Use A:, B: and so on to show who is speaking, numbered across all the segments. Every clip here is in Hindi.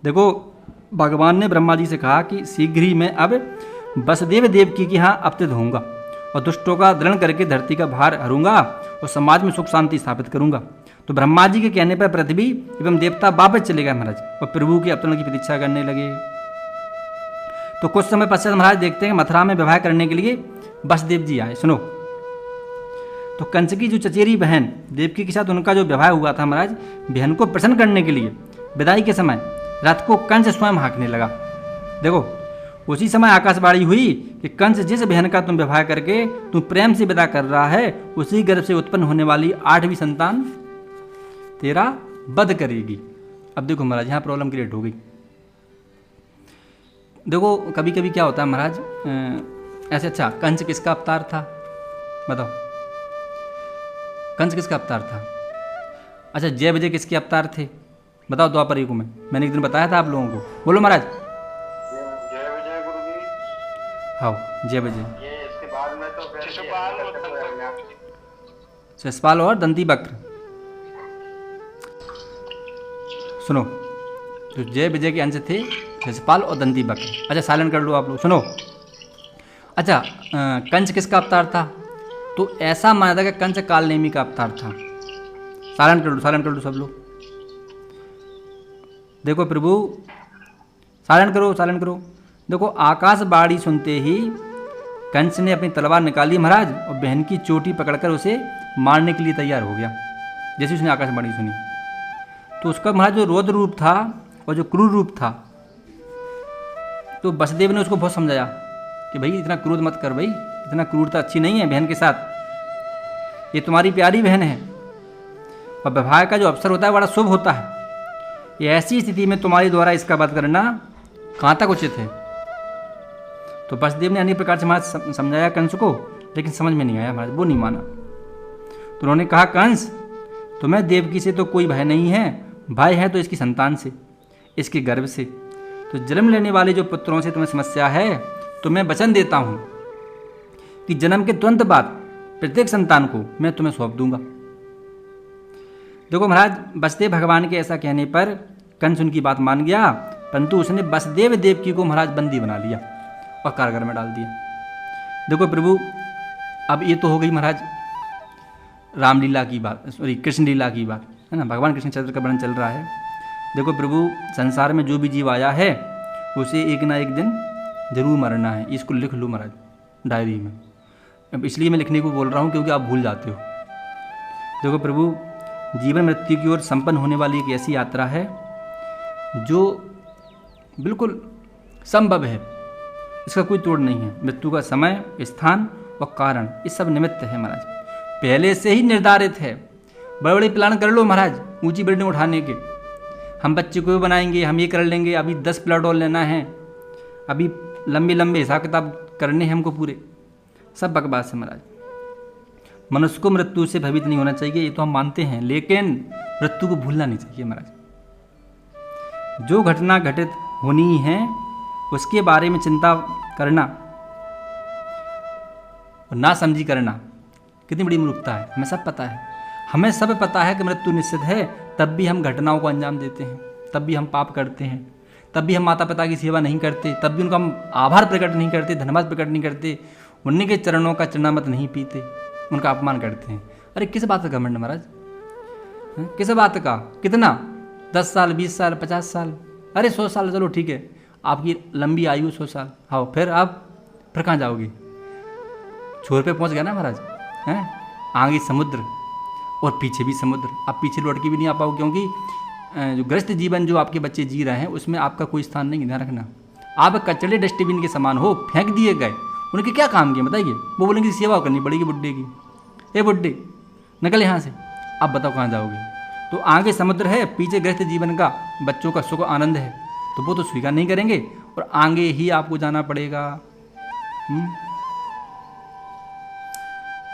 A: देखो भगवान ने ब्रह्मा जी से कहा कि शीघ्र ही मैं अब वसुदेव देवकी के यहाँ अवतरित होऊंगा और दुष्टों का दृढ़ करके धरती का भार हरूंगा और समाज में सुख शांति स्थापित करूंगा। तो ब्रह्मा जी के कहने पर पृथ्वी एवं देवता वापस चले गए महाराज और प्रभु के अवतरण की प्रतीक्षा करने लगे। तो कुछ समय पश्चात महाराज देखते हैं मथुरा में विवाह करने के लिए वसुदेव जी आए। सुनो, तो कंस की जो चचेरी बहन देवकी के साथ उनका जो विवाह हुआ था महाराज, बहन को प्रसन्न करने के लिए विदाई के समय रथ को कंस स्वयं हाँकने लगा। देखो उसी समय आकाशवाणी हुई कि कंस जिस बहन का तुम विवाह करके तुम प्रेम से विदा कर रहा है उसी गर्भ से उत्पन्न होने वाली 8वीं संतान तेरा वध करेगी। अब देखो महाराज यहाँ प्रॉब्लम क्रिएट हो गई। देखो कभी कभी क्या होता है महाराज ऐसे, अच्छा कंस किसका अवतार था बताओ? कंस किसका अवतार था? अच्छा जय विजय किसके अवतार थे बताओ? द्वापर युग में मैंने एक दिन बताया था आप लोगों को, बोलो महाराज।
B: जय विजय गुरुजी।
A: हाँ जय विजय।
B: ये इसके बाद में तो
A: शिशुपाल और दंती वक्र। सुनो, तो जय विजय के अंश थे शिशुपाल और दंती वक्र। अच्छा साइलेंट कर लो आप लोग, सुनो। अच्छा कंस किसका अवतार था? तो ऐसा माना था कि कंस कालनेमी का अवतार था। साइलेंट कर लो सब लोग। देखो प्रभु, साइलेंट करो। देखो आकाशवाणी सुनते ही कंस ने अपनी तलवार निकाली महाराज और बहन की चोटी पकड़कर उसे मारने के लिए तैयार हो गया। जैसे उसने आकाशवाणी सुनी तो उसका महाराज जो रौद्र रूप था और जो क्रूर रूप था, तो वसुदेव ने उसको बहुत समझाया कि भाई इतना क्रोध मत कर, भाई इतना क्रूरता अच्छी नहीं है बहन के साथ, ये तुम्हारी प्यारी बहन है और विवाह का जो अवसर होता है बड़ा शुभ होता है। ये ऐसी स्थिति में तुम्हारे द्वारा इसका वध करना कहाँ तक उचित है? तो वसुदेव ने अनेक प्रकार से महाराज समझाया कंस को, लेकिन समझ में नहीं आया महाराज, वो नहीं माना। तो उन्होंने कहा कंस तुम्हें देवकी से तो कोई भय नहीं है, भय है तो इसकी संतान से, इसके गर्भ से। तो जन्म लेने वाले जो पुत्रों से तुम्हें समस्या है तो मैं वचन देता हूँ कि जन्म के तुरंत बाद प्रत्येक संतान को मैं तुम्हें सौंप दूंगा। देखो महाराज वसुदेव भगवान के ऐसा कहने पर कंस उनकी बात मान गया, परंतु उसने वसुदेव देवकी को महाराज बंदी बना लिया और कारागार में डाल दिया। देखो प्रभु, अब ये तो हो गई महाराज रामलीला की बात, सॉरी कृष्ण लीला की बात है ना, भगवान कृष्ण चरित्र का वर्णन चल रहा है। देखो प्रभु, संसार में जो भी जीव आया है उसे एक ना एक दिन जरूर मरना है। इसको लिख लो महाराज डायरी में। अब इसलिए मैं लिखने को बोल रहा हूँ क्योंकि आप भूल जाते हो। देखो प्रभु, जीवन मृत्यु की ओर संपन्न होने वाली एक ऐसी यात्रा है जो बिल्कुल संभव है, इसका कोई तोड़ नहीं है। मृत्यु का समय, स्थान और कारण ये सब निमित्त है महाराज, पहले से ही निर्धारित है। बड़े बड़े प्लान कर लो महाराज, ऊंची बिल्डिंग उठाने के, हम बच्चे को भी बनाएंगे, हम ये कर लेंगे, अभी 10 प्लॉट और लेना है, अभी लंबे लंबे हिसाब किताब करने हैं हमको पूरे, सब बकवास है महाराज। मनुष्य को मृत्यु से भयभीत नहीं होना चाहिए, ये तो हम मानते हैं, लेकिन मृत्यु को भूलना नहीं चाहिए महाराज। जो घटना घटित होनी है उसके बारे में चिंता करना और ना समझी करना कितनी बड़ी मूर्खता है। हमें सब पता है, हमें सब पता है कि मृत्यु निश्चित है, तब भी हम घटनाओं को अंजाम देते हैं, तब भी हम पाप करते हैं, तब भी हम माता पिता की सेवा नहीं करते, तब भी उनका हम आभार प्रकट नहीं करते, धन्यवाद प्रकट नहीं करते, उन्हीं के चरणों का चरणामृत नहीं पीते, उनका अपमान करते हैं। अरे किस बात का घमंड महाराज, किस बात का? कितना? 10 साल, 20 साल, 50 साल, अरे 100 साल, चलो ठीक है, आपकी लंबी आयु 100 साल, हाँ फिर आप फिर कहाँ जाओगे? छोर पे पहुँच गया ना महाराज, हैं? आगे समुद्र और पीछे भी समुद्र, आप पीछे लौट के भी नहीं आ पाओगे, क्योंकि जो ग्रस्त जीवन जो आपके बच्चे जी रहे हैं उसमें आपका कोई स्थान नहीं, ध्यान रखना। आप कचड़े डस्टबिन के समान हो, फेंक दिए गए। उनके क्या काम किए बताइए? वो बोलेंगे सेवा करनी पड़ेगी बुड्ढे की, ए बुड्ढे निकल यहाँ से, आप बताओ कहाँ जाओगे? तो आगे समुद्र है, पीछे गृहस्थ जीवन का बच्चों का सुख आनंद है, तो वो तो स्वीकार नहीं करेंगे और आगे ही आपको जाना पड़ेगा।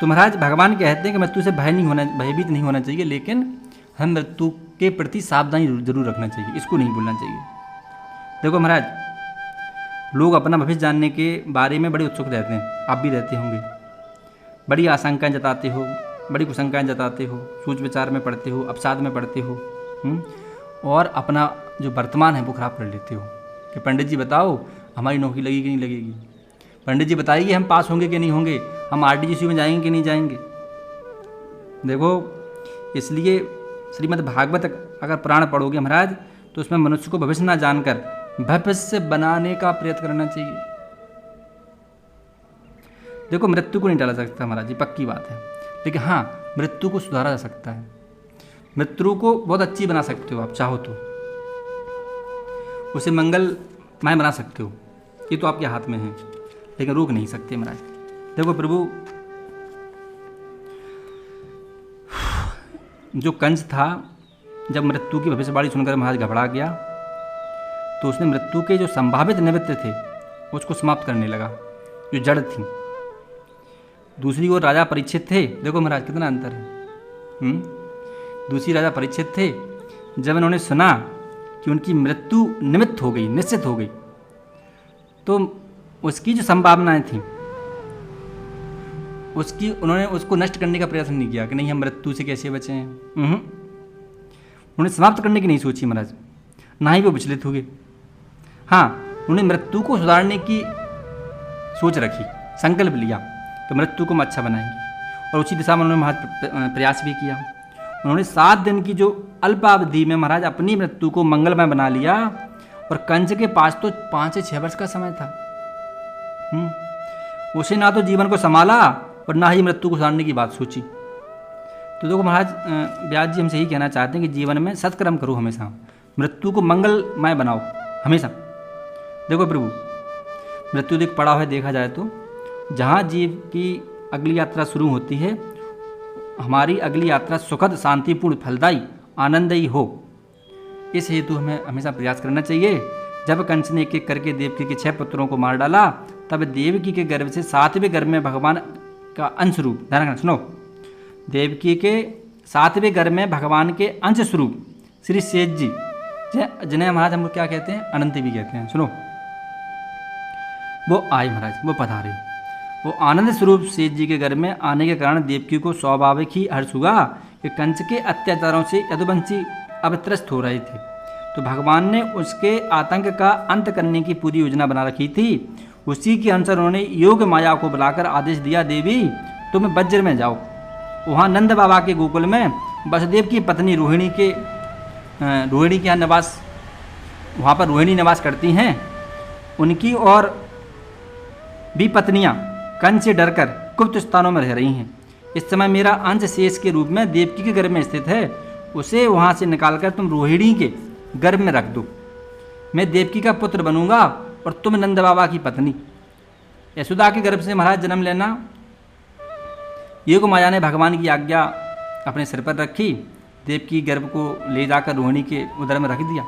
A: तो महाराज भगवान कहते हैं कि मृत्यु से भयभीत नहीं होना चाहिए, लेकिन हम मृत्यु के प्रति सावधानी जरूर रखना चाहिए, इसको नहीं भूलना चाहिए। देखो महाराज, लोग अपना भविष्य जानने के बारे में बड़े उत्सुक रहते हैं, आप भी रहते होंगे, बड़ी आशंकाएं जताते हो, बड़ी कुशंकाएं जताते हो, सोच विचार में पढ़ते हो, अवसाद में पढ़ते हो, और अपना जो वर्तमान है वो खराब कर लेते हो कि पंडित जी बताओ हमारी नौकरी लगेगी कि नहीं लगेगी, पंडित जी बताइए हम पास होंगे कि नहीं होंगे, हम RDGC में जाएंगे कि नहीं जाएंगे। देखो इसलिए श्रीमद् भागवत अगर पुराण पढ़ोगे महाराज तो उसमें मनुष्य को भविष्य ना जानकर भविष्य बनाने का प्रयत्न करना चाहिए। देखो मृत्यु को नहीं टाला सकता महाराज जी, पक्की बात है, लेकिन हाँ मृत्यु को सुधारा जा सकता है। मृत्यु को बहुत अच्छी बना सकते हो आप चाहो तो, उसे मंगलमय बना सकते हो, ये तो आपके हाथ में है, लेकिन रोक नहीं सकते महाराज। देखो प्रभु जो कंस था जब मृत्यु की भविष्यवाणी सुनकर महाराज घबरा गया तो उसने मृत्यु के जो संभावित निमित्त थे उसको समाप्त करने लगा, जो जड़ थी। दूसरी ओर राजा परीक्षित थे, देखो महाराज कितना अंतर है। दूसरी राजा परीक्षित थे, जब उन्होंने सुना कि उनकी मृत्यु निमित्त हो गई, निश्चित हो गई, तो उसकी जो संभावनाएं थी उन्होंने उसको नष्ट करने का प्रयास नहीं किया कि नहीं हम मृत्यु से कैसे बचे हैं। उन्होंने समाप्त करने की नहीं सोची महाराज, ना ही वो विचलित हो गए। हाँ उन्होंने मृत्यु को सुधारने की सोच रखी, संकल्प लिया कि मृत्यु को हम अच्छा बनाएंगे, और उसी दिशा में उन्होंने महाराज प्रयास भी किया। उन्होंने 7 दिन की जो अल्पावधि में महाराज अपनी मृत्यु को मंगलमय बना लिया, और कंस के पास तो 5 से 6 वर्ष का समय था। उसे ना तो जीवन को संभाला और ना ही मृत्यु को सुधारने की बात सोची। तो देखो महाराज व्यास जी हमसे यही कहना चाहते हैं कि जीवन में सत्कर्म करो, हमेशा मृत्यु को मंगलमय बनाओ हमेशा। देखो प्रभु मृत्यु दिख पड़ा हुआ देखा जाए तो जहाँ जीव की अगली यात्रा शुरू होती है, हमारी अगली यात्रा सुखद, शांतिपूर्ण, फलदायी, आनंदयी हो, इस हेतु हमें हमेशा प्रयास करना चाहिए। जब कंस ने एक एक करके देवकी के 6 पुत्रों को मार डाला, तब देवकी के गर्भ से 7वें गर्भ में भगवान का अंश रूप, ध्यान रखना सुनो, देवकी के 7वें गर्भ में भगवान के अंश स्वरूप श्री शेष जी, जिन्हें महाराज हम क्या कहते हैं, अनंत भी कहते हैं, सुनो, वो आए महाराज, वो पधारे। वो आनंद स्वरूप शेष जी के घर में आने के कारण देवकी को स्वाभाविक ही हर्ष हुआ कि कंस के अत्याचारों से यदुवंशी अब त्रस्त हो रहे थे। तो भगवान ने उसके आतंक का अंत करने की पूरी योजना बना रखी थी। उसी के अनुसार उन्होंने योग माया को बुलाकर आदेश दिया, देवी तुम वज्र में जाओ, वहाँ नंद बाबा के गोकुल में वसुदेव की पत्नी रोहिणी के यहाँ निवास, वहाँ पर रोहिणी निवास करती हैं, उनकी और भी पत्नियाँ कंस से डरकर गुप्त स्थानों में रह रही हैं। इस समय मेरा अंश शेष के रूप में देवकी के गर्भ में स्थित है, उसे वहाँ से निकालकर तुम रोहिणी के गर्भ में रख दो। मैं देवकी का पुत्र बनूंगा और तुम नंद बाबा की पत्नी। यशोदा के गर्भ से महाराज जन्म लेना। योग माया ने भगवान की आज्ञा अपने सिर पर रखी, देवकी गर्भ को ले जाकर रोहिणी के उदर में रख दिया।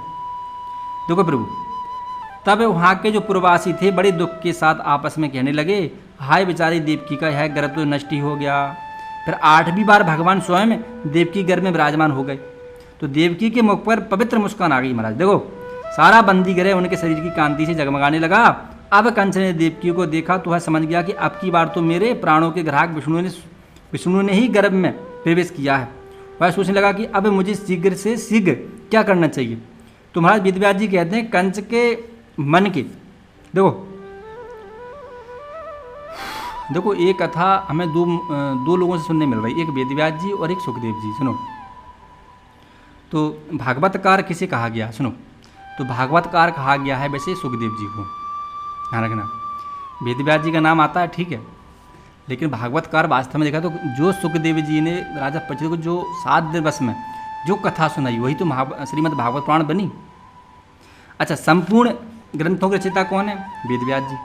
A: देखो प्रभु तब वहाँ के जो पूर्ववासी थे बड़े दुख के साथ आपस में कहने लगे, हाय बेचारी देवकी का यह गर्भ तो नष्ट ही हो गया। फिर 8वीं बार भगवान स्वयं देवकी गर्भ में विराजमान हो गए तो देवकी के मुख पर पवित्र मुस्कान आ गई महाराज। देखो सारा बंदी ग्रह उनके शरीर की कांति से जगमगाने लगा। अब कंस ने देवकी को देखा तो वह समझ गया कि अब की बार तो मेरे प्राणों के ग्राहक विष्णु ने ही गर्भ में प्रवेश किया है। वह सोचने लगा कि अब मुझे शीघ्र से शीघ्र क्या करना चाहिए। तो महाराज वेदव्यास जी कहते हैं कंस के मन के, देखो एक कथा हमें दो लोगों से सुनने मिल रही, एक वेदव्यास जी और एक सुखदेव जी। सुनो, तो भागवतकार किसे कहा गया, सुनो, तो भागवतकार कहा गया है वैसे सुखदेव जी को, ध्यान रखना। वेदव्यास जी का नाम आता है ठीक है, लेकिन भागवतकार वास्तव में देखा तो जो सुखदेव जी ने राजा परीक्षित को जो 7 दिवस में जो कथा सुनाई वही तो श्रीमद् भागवत पुराण बनी। अच्छा, संपूर्ण ग्रंथों के रचयिता कौन है, वेदव्यास जी,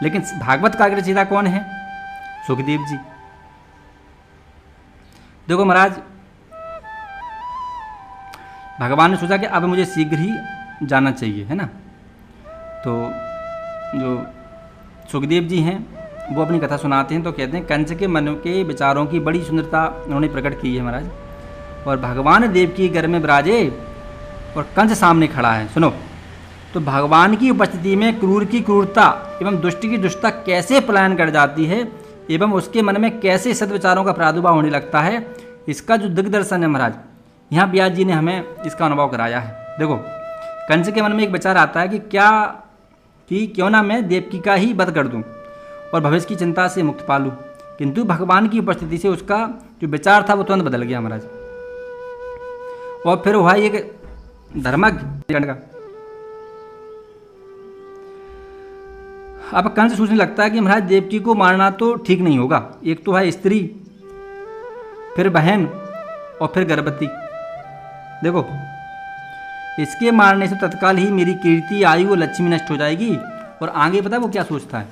A: लेकिन भागवत का रचयिता कौन है, सुखदेव जी। देखो महाराज भगवान ने सोचा कि अब मुझे शीघ्र ही जाना चाहिए, है ना। तो जो सुखदेव जी हैं वो अपनी कथा सुनाते हैं तो कहते हैं कंस के मन के विचारों की बड़ी सुंदरता उन्होंने प्रकट की है महाराज। और भगवान देव की घर में विराजे और कंस सामने खड़ा है। सुनो, तो भगवान की उपस्थिति में क्रूर की क्रूरता एवं दुष्ट की दुष्टता कैसे पलायन कर जाती है एवं उसके मन में कैसे सद्विचारों का प्रादुर्भाव होने लगता है, इसका जो दिग्दर्शन है महाराज, यहाँ व्यास जी ने हमें इसका अनुभव कराया है। देखो, कंस के मन में एक विचार आता है कि क्यों ना मैं देवकी का ही वध कर दूं और भविष्य की चिंता से मुक्त पा लूं। किंतु भगवान की उपस्थिति से उसका जो विचार था वो तुरंत बदल गया महाराज। और फिर हुआ एक धर्मज्ञ का। अब कंस सोचने लगता है कि महाराज देवकी को मारना तो ठीक नहीं होगा। एक तो है स्त्री, फिर बहन और फिर गर्भवती। देखो, इसके मारने से तत्काल ही मेरी कीर्ति, आयु और लक्ष्मी नष्ट हो जाएगी। और आगे पता है वो क्या सोचता है?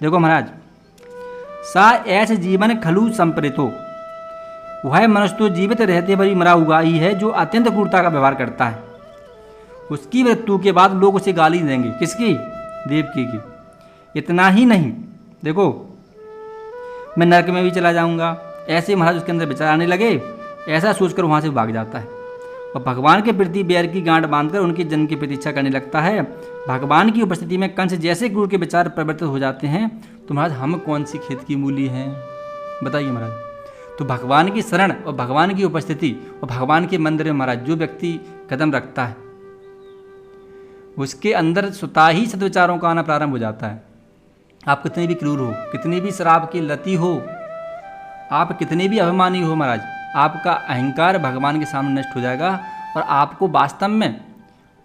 A: देखो महाराज, सा ऐसे जीवन खलु संप्रेतो, वह मनुष्य तो जीवित रहते भरी मरा हुआ ही है जो अत्यंत क्रूरता का व्यवहार करता है। उसकी मृत्यु के बाद लोग उसे गाली देंगे। किसकी? देवकी की। इतना ही नहीं, देखो, मैं नरक में भी चला जाऊंगा। ऐसे महाराज उसके अंदर विचार आने लगे। ऐसा सोचकर वहाँ से भाग जाता है और भगवान के प्रति बैर की गांठ बांधकर उनके जन्म की प्रतीक्षा करने लगता है। भगवान की उपस्थिति में कंस जैसे क्रूर के विचार परिवर्तित हो जाते हैं। तो महाराज हम कौन सी खेत की मूली हैं, बताइए महाराज। तो भगवान की शरण और भगवान की उपस्थिति और भगवान के मंदिर में महाराज जो व्यक्ति कदम रखता है उसके अंदर स्वतः ही सद्विचारों का आना प्रारंभ हो जाता है। आप कितने भी क्रूर हो, कितनी भी शराब की लती हो, आप कितने भी अभिमानी हो महाराज, आपका अहंकार भगवान के सामने नष्ट हो जाएगा और आपको वास्तव में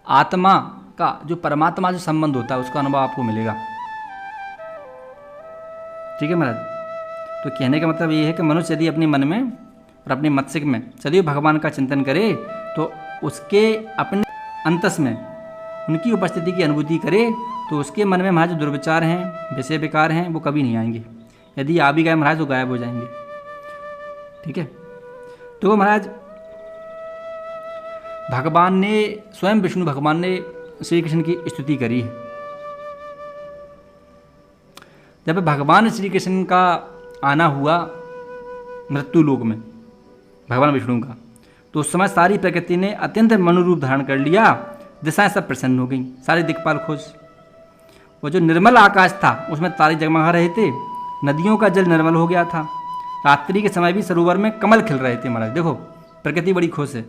A: आत्मा का जो परमात्मा से संबंध होता है उसका अनुभव आपको मिलेगा। ठीक है महाराज। तो कहने का मतलब ये है कि मनुष्य यदि अपने मन में और अपने मस्तिष्क में सदैव भगवान का चिंतन करे तो उसके अपने अंतस में उनकी उपस्थिति की अनुभूति करे तो उसके मन में महाराज जो दुर्विचार हैं, विषय विकार हैं, वो कभी नहीं आएंगे। यदि आ भी गए महाराज तो गायब हो जाएंगे। ठीक है। तो महाराज भगवान ने, स्वयं विष्णु भगवान ने श्री कृष्ण की स्तुति करी है। जब भगवान श्री कृष्ण का आना हुआ मृत्यु लोक में भगवान विष्णु का, तो उस समय सारी प्रकृति ने अत्यंत मनुरूप धारण कर लिया। दिशाएं सब प्रसन्न हो गई, सारे दिक्पाल खुश। वो जो निर्मल आकाश था उसमें तारे जगमगा रहे थे, नदियों का जल निर्मल हो गया था। रात्रि के समय भी सरोवर में कमल खिल रहे थे महाराज। देखो, प्रकृति बड़ी खुश है।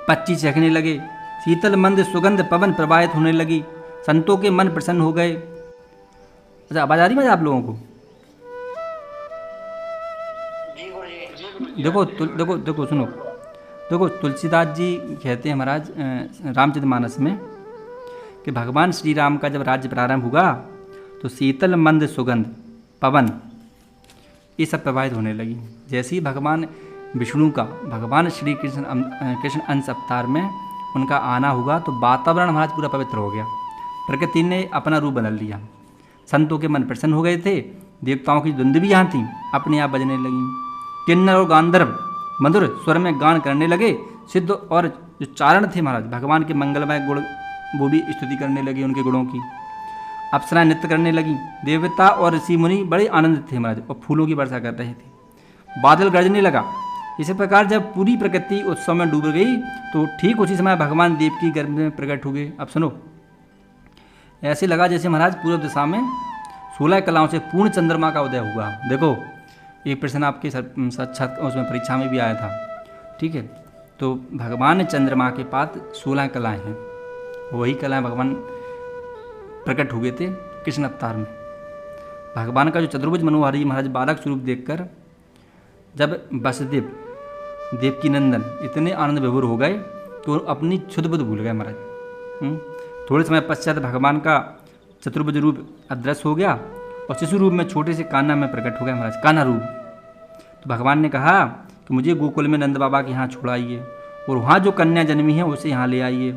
A: पक्षी चहकने लगे, शीतल मंद सुगंध पवन प्रवाहित होने लगी, संतों के मन प्रसन्न हो गए। अच्छा, आवाज आ रही है आप लोगों को? देखो देखो देखो सुनो, देखो तुलसीदास जी कहते हैं महाराज रामचरितमानस में कि भगवान श्री राम का जब राज्य प्रारंभ हुआ तो शीतल मंद सुगंध पवन ये सब प्रवाहित होने लगी। जैसे ही भगवान विष्णु का, भगवान श्री कृष्ण अंश अवतार में उनका आना हुआ तो वातावरण महाराज पूरा पवित्र हो गया। प्रकृति ने अपना रूप बदल लिया, संतों के मन प्रसन्न हो गए थे, देवताओं की धुंध भी यहाँ थी अपने आप बजने लगी। किन्नर और गांधर्व मधुर स्वर में गान करने लगे। सिद्ध और जो चारण थे महाराज भगवान के मंगलमय गुण वो भी स्तुति करने लगे उनके गुणों की। अप्सराएं नृत्य करने लगी। देवता और ऋषि मुनि बड़े आनंदित थे महाराज और फूलों की वर्षा कर रहे थे। बादल गरजने लगा। इसी प्रकार जब पूरी प्रकृति उत्सव में डूब गई तो ठीक उसी समय भगवान देव की गर्भ में प्रकट हो गए। अब सुनो, ऐसे लगा जैसे महाराज पूर्व दिशा में 16 कलाओं से पूर्ण चंद्रमा का उदय हुआ। देखो, ये प्रश्न आपके साक्षात उसमें परीक्षा में भी आया था। ठीक है। तो भगवान चंद्रमा के पास 16 कलाएँ हैं, वही कलाएँ भगवान प्रकट हुए थे कृष्ण अवतार में। भगवान का जो चतुर्भुज मनोहारी महाराज बालक स्वरूप देखकर जब वसुदेव देवकी नंदन इतने आनंद विभोर हो गए तो अपनी क्षुद्र बुद्ध भूल गए महाराज। थोड़े समय पश्चात भगवान का चतुर्भुज रूप अदृश्य हो गया और शिशु रूप में छोटे से कान्हा में प्रकट हो गया महाराज, कान्हा रूप। तो भगवान ने कहा कि मुझे गोकुल में नंद बाबा के यहाँ छोड़ाइए और वहाँ जो कन्या जन्मी है उसे यहाँ ले आइए।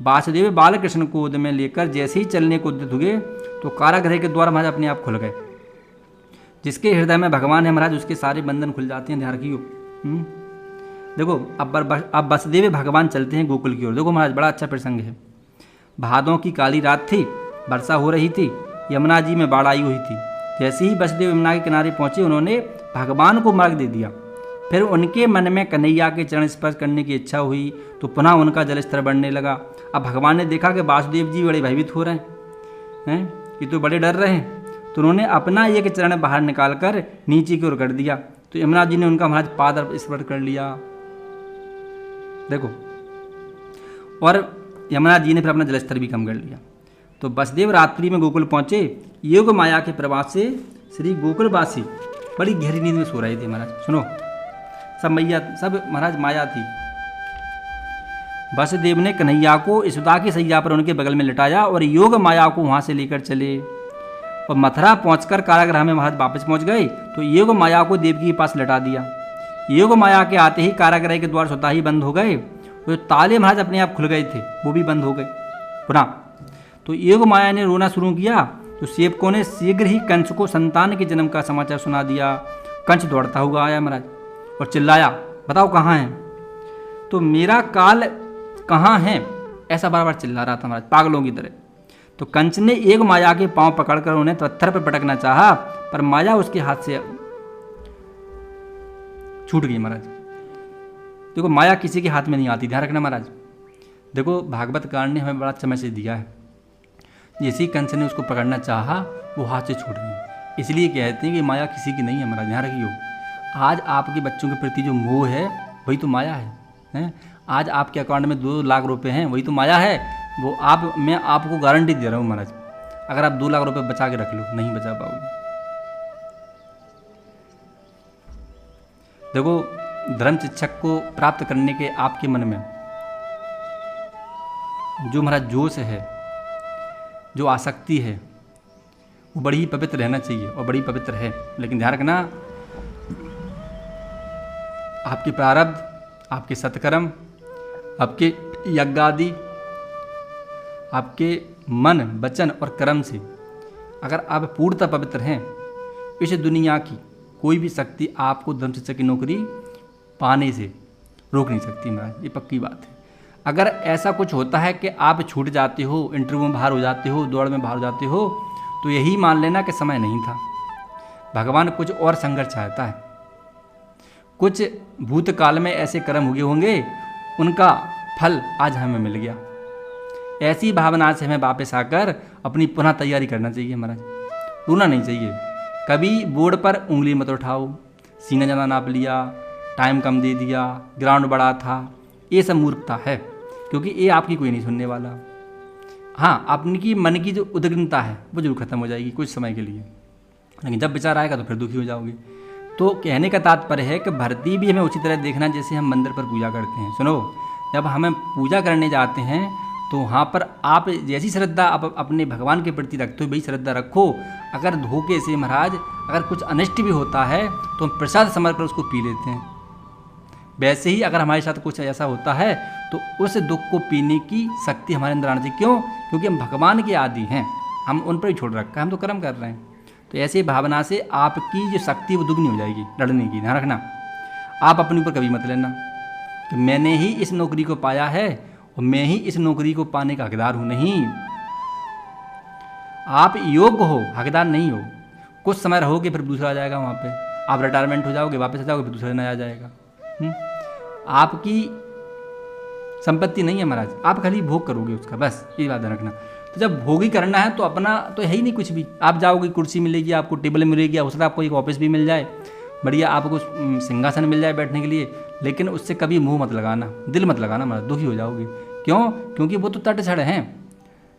A: वासुदेव बालकृष्ण को गोद में लेकर जैसे ही चलने को उद्यत हुए तो कारागृह के द्वार महाराज अपने आप खुल गए। जिसके हृदय में भगवान है महाराज उसके सारे बंधन खुल जाते हैं। ध्यान रखियो। देखो, अब वसुदेव भगवान चलते हैं गोकुल की ओर। देखो महाराज, बड़ा अच्छा प्रसंग है। भादों की काली रात थी, वर्षा हो रही थी, यमुना जी में बाढ़ आई हुई थी। जैसे ही वसुदेव यमुना के किनारे पहुंचे उन्होंने भगवान को मार्ग दे दिया। फिर उनके मन में कन्हैया के चरण स्पर्श करने की इच्छा हुई तो पुनः उनका जल स्तर बढ़ने लगा। अब भगवान ने देखा कि वासुदेव जी बड़े भयभीत हो रहे हैं, ये तो बड़े डर रहे हैं। तो उन्होंने अपना एक चरण बाहर निकाल कर नीचे की ओर कर दिया। तो यमुना जी ने उनका महाराज पाद स्पर्श कर लिया। देखो, और यमुना जी ने फिर अपना जलस्तर भी कम कर लिया। तो वसुदेव रात्रि में गोकुल पहुँचे। योग माया के प्रभाव से श्री गोकुलवासी बड़ी गहरी नींद में सो रहे थे महाराज। सुनो, सब महाराज माया थी। वसुदेव ने कन्हैया को यशोदा की सैया पर उनके बगल में लिटाया और योग माया को वहाँ से लेकर चले और मथुरा पहुँचकर कारागृह में महाराज वापस पहुँच गए। तो योग माया को देवकी के पास लिटा दिया। योग माया के आते ही कारागृह के द्वार स्वतः ही बंद हो गए। तो ताले महाराज अपने आप खुल गए थे, वो भी बंद हो गए पुनः। तो योग माया ने रोना शुरू किया। तो सेवकों ने शीघ्र ही कंस को संतान के जन्म का समाचार सुना दिया। कंस दौड़ता हुआ आया महाराज और चिल्लाया, बताओ कहाँ हैं? तो मेरा काल कहाँ है, ऐसा बार बार चिल्ला रहा था महाराज पागलों की तरह। तो कंस ने एक माया के पांव पकड़कर उन्हें पत्थर पर पटकना चाहा, पर माया उसके हाथ से छूट गई महाराज। देखो माया किसी के हाथ में नहीं आती, ध्यान रखना महाराज। देखो भागवत कांड ने हमें बड़ा अच्छा मैसेज दिया है। जैसे ही कंस ने उसको पकड़ना चाहा वो हाथ से छूट गई। इसलिए कहते हैं कि माया किसी की नहीं है महाराज, ध्यान रखियो। आज आपके बच्चों के प्रति जो मोह है वही तो माया है। आज आपके अकाउंट में 2 लाख रुपए हैं, वही तो माया है। वो मैं आपको गारंटी दे रहा हूँ महाराज, अगर आप 2 लाख रुपए बचा के रख लो, नहीं बचा पाओगे। देखो धर्म शिक्षक को प्राप्त करने के आपके मन में जो महाराज जोश है, जो आसक्ति है, वो बड़ी ही पवित्र रहना चाहिए और बड़ी पवित्र है। लेकिन ध्यान रखना, आपके प्रारब्ध, आपके सत्कर्म, आपके यज्ञादि, आपके मन, वचन और कर्म से अगर आप पूर्णतः पवित्र हैं, इस दुनिया की कोई भी शक्ति आपको धर्म शिक्षक की नौकरी पाने से रोक नहीं सकती महाराज, ये पक्की बात है। अगर ऐसा कुछ होता है कि आप छूट जाते हो, इंटरव्यू में बाहर हो जाते हो, दौड़ में बाहर हो जाते हो, तो यही मान लेना कि समय नहीं था। भगवान कुछ और संघर्ष चाहता है। कुछ भूतकाल में ऐसे कर्म हुए होंगे, उनका फल आज हमें मिल गया। ऐसी भावना से हमें वापस आकर अपनी पुनः तैयारी करना चाहिए महाराज, रोना नहीं चाहिए। कभी बोर्ड पर उंगली मत उठाओ, सीना ज़्यादा नाप लिया, टाइम कम दे दिया, ग्राउंड बड़ा था, ये सब मूर्खता है, क्योंकि ये आपकी कोई नहीं सुनने वाला। हाँ, अपनी मन की जो उद्विग्नता है वो जरूर खत्म हो जाएगी कुछ समय के लिए, लेकिन जब विचार आएगा तो फिर दुखी हो जाओगे। तो कहने का तात्पर्य है कि भर्ती भी हमें उसी तरह देखना जैसे हम मंदिर पर पूजा करते हैं। सुनो, जब हमें पूजा करने जाते हैं तो वहाँ पर आप जैसी श्रद्धा आप अपने भगवान के प्रति रखते हो वही श्रद्धा रखो। अगर धोखे से महाराज अगर कुछ अनिष्ट भी होता है तो हम प्रसाद समझ कर उसको पी लेते हैं। वैसे ही अगर हमारे साथ कुछ ऐसा होता है तो उस दुख को पीने की शक्ति हमारे अंदर आनी चाहिए। क्यों? क्योंकि हम भगवान के आदि हैं, हम उन पर ही छोड़ रखा है, हम तो कर्म कर रहे हैं। तो ऐसी भावना से आपकी जो शक्ति वो दुगनी हो जाएगी लड़ने की। ध्यान रखना, आप अपने ऊपर कभी मत लेना कि मैंने ही इस नौकरी को पाया है और मैं ही इस नौकरी को पाने का हकदार हूँ। नहीं, आप योग्य हो, हकदार नहीं हो। कुछ समय रहोगे फिर दूसरा आ जाएगा, वहाँ पे आप रिटायरमेंट हो जाओगे, वापस आ जाओगे, फिर दूसरा नया आ जाएगा। आपकी संपत्ति नहीं है महाराज, आप खाली भोग करोगे उसका, बस ये बात रखना। तो जब भोग ही करना है तो अपना तो है ही नहीं कुछ भी। आप जाओगे, कुर्सी मिलेगी आपको, टेबल मिलेगी, हो सकता है आपको एक ऑफिस भी मिल जाए, बढ़िया आपको सिंहासन मिल जाए बैठने के लिए, लेकिन उससे कभी मुंह मत लगाना, दिल मत लगाना महाराज, दुखी हो जाओगे। क्यों? क्योंकि वो तो तटछड़ हैं,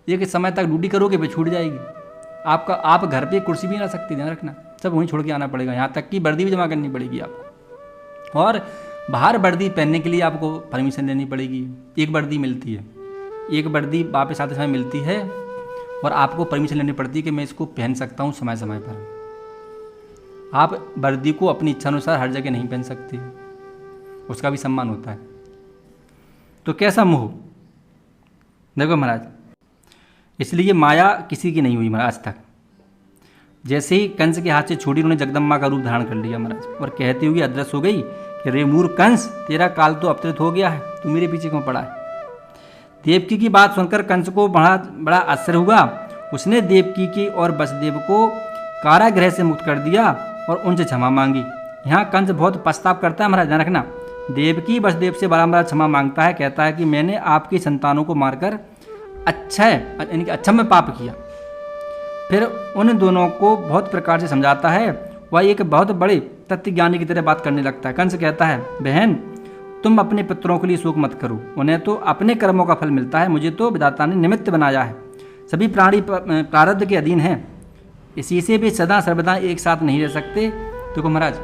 A: एक समय तक ड्यूटी करोगे फिर छूट जाएगी आपका। आप घर पे कुर्सी भी ना सकते, ध्यान रखना, सब वहीं छोड़ के आना पड़ेगा। यहाँ तक कि वर्दी भी जमा करनी पड़ेगी आपको, और बाहर वर्दी पहनने के लिए आपको परमिशन लेनी पड़ेगी। एक वर्दी मिलती है, एक वर्दी वापस आते समय मिलती है और आपको परमिशन लेनी पड़ती है कि मैं इसको पहन सकता हूँ समय समय पर। आप वर्दी को अपनी इच्छा अनुसार हर जगह नहीं पहन सकते, उसका भी सम्मान होता है। तो कैसा मोह, देखो महाराज, इसलिए माया किसी की नहीं हुई महाराज आज तक। जैसे ही कंस के हाथ से छूटी, उन्होंने जगदम्बा का रूप धारण कर लिया महाराज, और कहती हुई अदृश्य हो गई कि रे मूर्ख कंस, तेरा काल तो अवतरित हो गया है, तू मेरे पीछे क्यों पड़ा है। देवकी की बात सुनकर कंस को बड़ा आश्चर्य हुआ। उसने देवकी की और वसुदेव को कारागृह से मुक्त कर दिया और उनसे क्षमा मांगी। यहाँ कंस बहुत पछताव करता है महाराज, ध्यान रखना। देवकी वसुदेव से बारंबार क्षमा मांगता है, कहता है कि मैंने आपकी संतानों को मारकर अच्छा में पाप किया। फिर उन दोनों को बहुत प्रकार से समझाता है। वह एक बहुत बड़े तत्वज्ञानी की तरह बात करने लगता है। कंस कहता है, बहन तुम अपने पुत्रों के लिए शोक मत करो, उन्हें तो अपने कर्मों का फल मिलता है, मुझे तो विधाता ने निमित्त बनाया है। सभी प्राणी प्रारब्ध के अधीन हैं, इसी से भी सदा सर्वदा एक साथ नहीं रह सकते। देखो महाराज,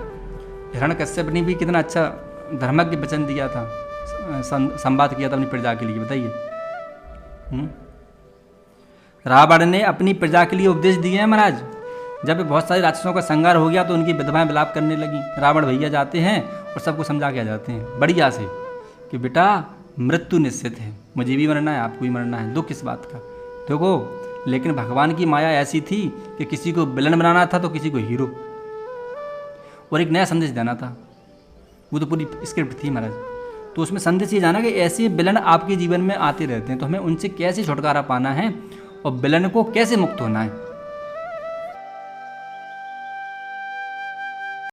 A: हिरण्यकश्यप ने भी कितना अच्छा धर्मज्ञ वचन दिया था, संवाद किया था अपनी प्रजा के लिए, बताइए। रावण ने अपनी प्रजा के लिए उपदेश दिए हैं महाराज। जब बहुत सारे राक्षसों का संहार हो गया तो उनकी विधवाएं विलाप करने लगी। रावण भैया जाते हैं और सबको समझा के आ जाते हैं बढ़िया से कि बेटा मृत्यु निश्चित है, मुझे भी मरना है, आपको भी मरना है, दुख किस बात का। देखो, लेकिन भगवान की माया ऐसी थी कि किसी को विलन बनाना था तो किसी को हीरो, और एक नया संदेश देना था। वो तो पूरी स्क्रिप्ट थी महाराज। तो उसमें संदेश ये जाना कि ऐसे विलन आपके जीवन में आते रहते हैं, तो हमें उनसे कैसे छुटकारा पाना है और विलन को कैसे मुक्त होना है।